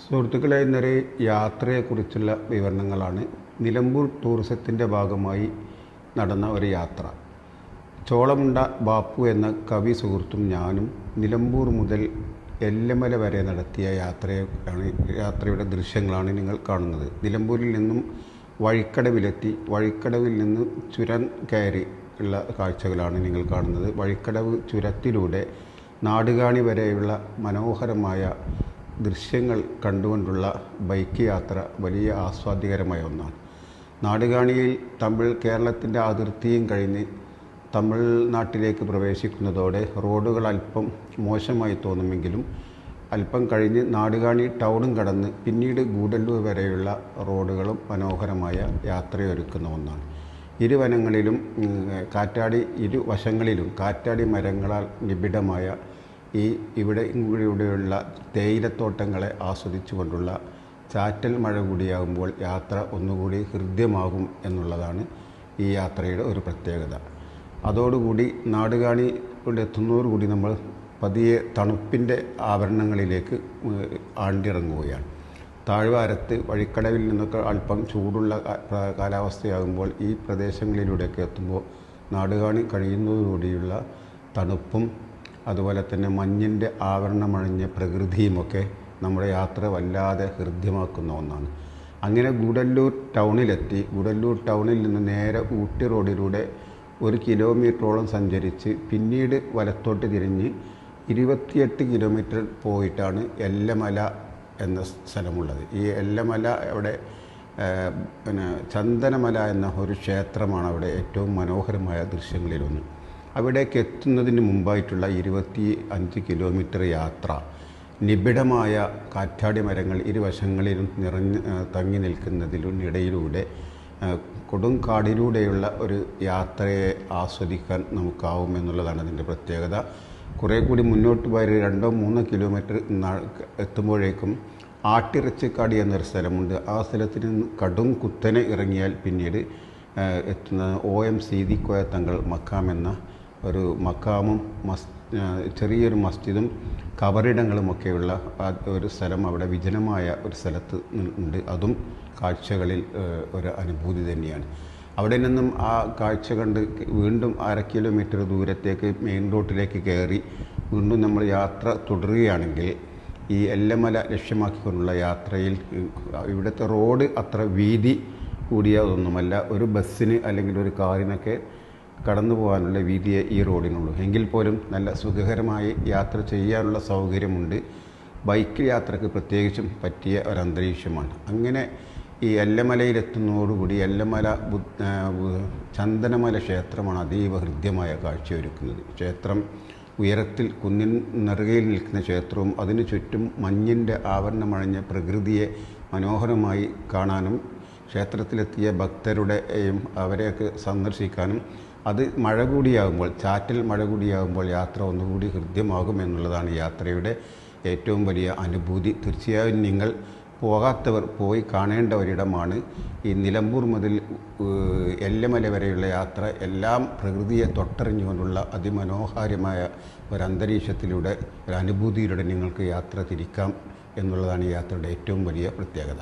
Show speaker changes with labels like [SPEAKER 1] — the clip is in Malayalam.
[SPEAKER 1] സുഹൃത്തുക്കളെ, ഇന്നൊരു യാത്രയെക്കുറിച്ചുള്ള വിവരണങ്ങളാണ്. നിലമ്പൂർ ടൂറിസത്തിൻ്റെ ഭാഗമായി നടന്ന ഒരു യാത്ര. ചോളമുണ്ട ബാപ്പു എന്ന കവി സുഹൃത്തും ഞാനും നിലമ്പൂർ മുതൽ എല്ലമല വരെ നടത്തിയ യാത്രയുടെ ദൃശ്യങ്ങളാണ് നിങ്ങൾ കാണുന്നത്. നിലമ്പൂരിൽ നിന്നും വഴിക്കടവിലെത്തി വഴിക്കടവിൽ നിന്ന് ചുരം കയറി ഉള്ള കാഴ്ചകളാണ് നിങ്ങൾ കാണുന്നത്. വഴിക്കടവ് ചുരത്തിലൂടെ നാടുകാണി വരെയുള്ള മനോഹരമായ ദൃശ്യങ്ങൾ കണ്ടുകൊണ്ടുള്ള ബൈക്ക് യാത്ര വലിയ ആസ്വാദ്യകരമായ ഒന്നാണ്. നാടുകാണിയിൽ കേരളത്തിൻ്റെ അതിർത്തിയും കഴിഞ്ഞ് തമിഴ്നാട്ടിലേക്ക് പ്രവേശിക്കുന്നതോടെ റോഡുകൾ അല്പം മോശമായി തോന്നുമെങ്കിലും അല്പം കഴിഞ്ഞ് നാടുകാണി ടൗണും കടന്ന് പിന്നീട് ഗൂഡല്ലൂർ വരെയുള്ള റോഡുകളും മനോഹരമായ യാത്രയൊരുക്കുന്ന ഒന്നാണ്. ഇരുവനങ്ങളിലും ഇരുവശങ്ങളിലും കാറ്റാടി മരങ്ങളാൽ നിബിഡമായ ഇവിടെയുള്ള തേയിലത്തോട്ടങ്ങളെ ആസ്വദിച്ചുകൊണ്ടുള്ള ചാറ്റൽ മഴ കൂടിയാകുമ്പോൾ യാത്ര ഒന്നുകൂടി ഹൃദ്യമാകും എന്നുള്ളതാണ് ഈ യാത്രയുടെ ഒരു പ്രത്യേകത. അതോടുകൂടി നാടുകാണിയുടെ എത്തുന്നതോടുകൂടി നമ്മൾ പതിയെ തണുപ്പിൻ്റെ ആവരണങ്ങളിലേക്ക് ആണ്ടിറങ്ങുകയാണ്. താഴ്വാരത്ത് വഴിക്കടവിൽ നിന്നൊക്കെ അല്പം ചൂടുള്ള കാലാവസ്ഥയാകുമ്പോൾ ഈ പ്രദേശങ്ങളിലൂടെയൊക്കെ എത്തുമ്പോൾ നാടുകാണി കഴിയുന്നതോടുകൂടിയുള്ള തണുപ്പും അതുപോലെ തന്നെ മഞ്ഞിൻ്റെ ആവരണമണിഞ്ഞ പ്രകൃതിയുമൊക്കെ നമ്മുടെ യാത്ര വല്ലാതെ ഹൃദ്യമാക്കുന്ന ഒന്നാണ്. അങ്ങനെ ഗൂഡല്ലൂർ ടൗണിലെത്തി. ഗൂഡല്ലൂർ ടൗണിൽ നിന്ന് നേരെ ഊട്ടി റോഡിലൂടെ 1 കിലോമീറ്ററോളം സഞ്ചരിച്ച് പിന്നീട് വലത്തോട്ട് തിരിഞ്ഞ് 28 കിലോമീറ്റർ പോയിട്ടാണ് എല്ലമല എന്ന സ്ഥലമുള്ളത്. ഈ എല്ലമല അവിടെ ചന്ദനമല എന്ന ഒരു ക്ഷേത്രമാണ് അവിടെ ഏറ്റവും മനോഹരമായ ദൃശ്യങ്ങളിലൊന്ന്. അവിടേക്ക് എത്തുന്നതിന് മുമ്പായിട്ടുള്ള 25 കിലോമീറ്റർ യാത്ര നിബിഡമായ കാറ്റാടി മരങ്ങൾ ഇരുവശങ്ങളിലും തങ്ങി നിൽക്കുന്നതിനിടയിലൂടെ കൊടുങ്കാടിലൂടെയുള്ള ഒരു യാത്രയെ ആസ്വദിക്കാൻ നമുക്കാവും എന്നുള്ളതാണ് അതിൻ്റെ പ്രത്യേകത. കുറേ കൂടി മുന്നോട്ട് പോയി 2-3 കിലോമീറ്റർ എത്തുമ്പോഴേക്കും ആട്ടിറച്ചിക്കാടി എന്നൊരു സ്ഥലമുണ്ട്. ആ സ്ഥലത്തിൽ നിന്ന് കടും കുത്തനെ ഇറങ്ങിയാൽ പിന്നീട് എത്തുന്ന OM സീതിക്കോയ തങ്ങൾ മക്കാം എന്ന ഒരു മക്കാമും ചെറിയൊരു മസ്ജിദും കബറിടങ്ങളുമൊക്കെയുള്ള ഒരു സ്ഥലം അവിടെ വിജനമായ ഒരു സ്ഥലത്ത് ഉണ്ട്. അതും കാഴ്ചകളിൽ ഒരു അനുഭൂതി തന്നെയാണ്. അവിടെ നിന്നും ആ കാഴ്ച കണ്ട് വീണ്ടും 1/2 കിലോമീറ്റർ ദൂരത്തേക്ക് മെയിൻ റോഡിലേക്ക് കയറി വീണ്ടും നമ്മൾ യാത്ര തുടരുകയാണെങ്കിൽ ഈ എല്ലമല ലക്ഷ്യമാക്കിക്കൊണ്ടുള്ള യാത്രയിൽ ഇവിടുത്തെ റോഡ് അത്ര വീതി കൂടിയതൊന്നുമല്ല. ഒരു ബസ്സിന് അല്ലെങ്കിൽ ഒരു കാറിനൊക്കെ കടന്നു പോകാനുള്ള വീതിയെ ഈ റോഡിനുള്ളൂ. എങ്കിൽ പോലും നല്ല സുഖകരമായി യാത്ര ചെയ്യാനുള്ള സൗകര്യമുണ്ട്. ബൈക്ക് യാത്രയ്ക്ക് പ്രത്യേകിച്ചും പറ്റിയ ഒരു അന്തരീക്ഷമാണ്. അങ്ങനെ ഈ എല്ലമലയിലെത്തുന്നതോടുകൂടി ചന്ദനമല ക്ഷേത്രമാണ് അതീവ ഹൃദ്യമായ കാഴ്ചയൊരുക്കുന്നത്. ക്ഷേത്രം ഉയരത്തിൽ കുന്നിൻ നെറുകയിൽ നിൽക്കുന്ന ക്ഷേത്രവും അതിനു ചുറ്റും മഞ്ഞിൻ്റെ ആവരണമണിഞ്ഞ പ്രകൃതിയെ മനോഹരമായി കാണാനും ക്ഷേത്രത്തിലെത്തിയ ഭക്തരുടെയും അവരെയൊക്കെ സന്ദർശിക്കാനും അത് മഴ കൂടിയാകുമ്പോൾ ചാറ്റൽ മഴ കൂടിയാകുമ്പോൾ യാത്ര ഒന്നുകൂടി ഹൃദ്യമാകും എന്നുള്ളതാണ് യാത്രയുടെ ഏറ്റവും വലിയ അനുഭൂതി. തീർച്ചയായും നിങ്ങൾ പോകാത്തവർ പോയി കാണേണ്ട ഒരിടമാണ് ഈ നിലമ്പൂർ മുതൽ എല്ലമല വരെയുള്ള യാത്ര. എല്ലാം പ്രകൃതിയെ തൊട്ടറിഞ്ഞുകൊണ്ടുള്ള അതിമനോഹാര്യമായ ഒരു അന്തരീക്ഷത്തിലൂടെ ഒരു അനുഭൂതിയിലൂടെ നിങ്ങൾക്ക് യാത്ര തിരിക്കാം എന്നുള്ളതാണ് ഈ യാത്രയുടെ ഏറ്റവും വലിയ പ്രത്യേകത.